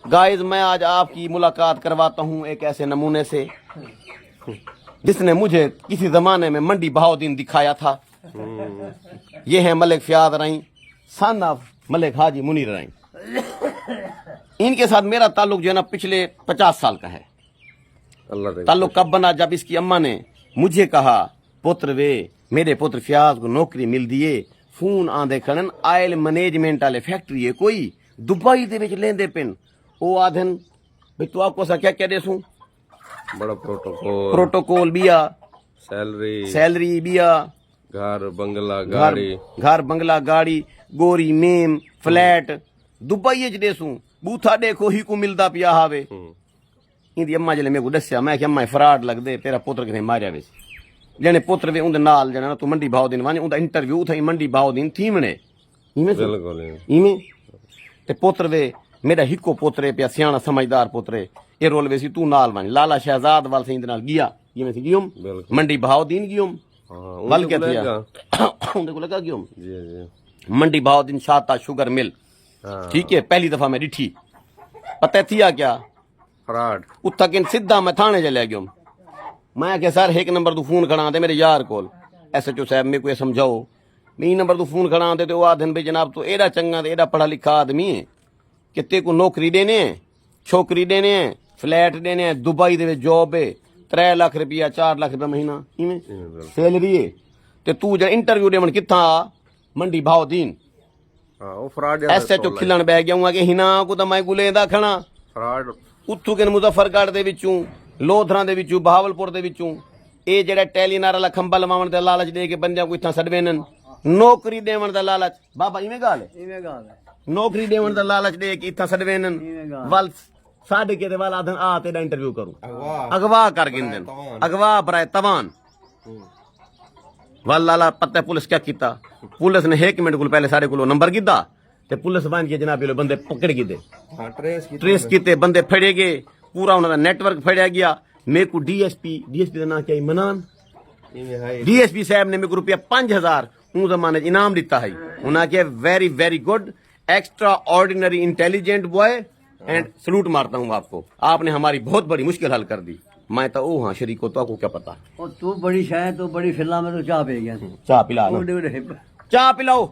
Guys मैं आज आपकी मुलाकात करवाता हूँ एक ऐसे नमूने से जिसने मुझे किसी जमाने में मंडी बहाउद्दीन दिखाया था। ये है मलिक फयाद रई, सन ऑफ मलिक हाजी मुनीर रई। इनके साथ मेरा ताल्लुक जो है ना पिछले 50 साल का है। ताल्लुक कब बना? जब इसकी अम्मा ने मुझे कहा, पुत्र वे मेरे पुत्र फयाज को नौकरी मिल दिए, फोन आंदे खड़न आयल मैनेजमेंट वाले फैक्ट्री है कोई दुबई दे विच लेंदे पिन। ओ आधन भाई तू आपको सा क्या कह देसूं, बड़ा प्रोटोकॉल बिया, सैलरी बिया, घर बंगला गाड़ी गोरी मेम फ्लैट दुबई च देसूं। बूथा देखो ही को मिलदा पिया हावे। इंदी अम्मा जले मेरे को दस्या, मैं कि अम्मा फराड लगदे तेरा पुत्र किथे मारिया वे जने पुत्र वे उंदे नाल जना तू मंडी बहाउद्दीन वने उंदा इंटरव्यू थई मंडी बहाउद्दीन थीवणे इमे ते पुत्र वे मेरा हिको पुत्र पिया सियाणा समझदार पुत्र ये रोल वेसी तू नाल वन लाला शहजाद वाल से इंदे नाल गया ये में गियोम मंडी बहाउद्दीन गियोम वल के थिया उंदे को लगा गियोम मंडी बहाउद्दीन शाता शुगर मिल। ठीक है, पहली दफा मैं डिठी पता थिया क्या फराड उत्था किन सीधा मैं थाने चले गयो। मैं क्या सर एक नंबर तू फोन खड़ा दे मेरे यार कोल SHO साहब मेरे को ये समझाओ। मैं नंबर तू फोन खड़ा दे तो आधन भाई जनाब तू एड़ा चंगा ते एड़ा पढ़ा लिखा आदमी है कि ते को नौकरी देने छोकरी देने फ्लैट देने दुबई दे जॉब है 3 लाख रुपया 4 लाख रुपया महीना इवें सैलरी है ते तू जो इंटरव्यू देवन किथा मंडी बहाउद्दीन SHO खिलन बह गया हूं कि हिना को तो मैं गुलेंदा खड़ा फराड उत्थू के मुजफ्फरगढ़ दे विचों लोधरा दे विचों बहावलपुर दे विचों ये जेड़ा टेलीनार वाला खंबा लवावन दा लालच दे के बंदियां को इत्थां सडवेनन नौकरी देवन दा लालच बाबा इवें गाल है नौकरी देवन दा लालच दे के इत्थां सडवेनन वल साढ़े के वाला आधन आ तेरा इंटरव्यू करूं अगवा कर गिंदन अगवा बराए तवान वल लाला पता पुलिस क्या कीता पुलिस ने 1 मिनट को पहले सारे को नंबर कीता ते पुलिस बन के जनाब ये बंदे पकड़ गिदे ट्रेस कीते बंदे फड़े गए पूरा उन्होंने नेटवर्क फड़िया गया। मेरे को डीएसपी का नाम क्या मनान DSP साहब ने मेरे को रुपया 5000 उन जमाने इनाम दिता है। उन्हें क्या very very good extra ordinary intelligent boy and salute मारता हूँ आपको, आपने हमारी बहुत बड़ी मुश्किल हल कर दी। मैं तो ओ हाँ शरीक को तो आपको क्या पता तू बड़ी शायद तो बड़ी फिल्म में तो चाह पे गया चाह पिला चाह पिलाओ।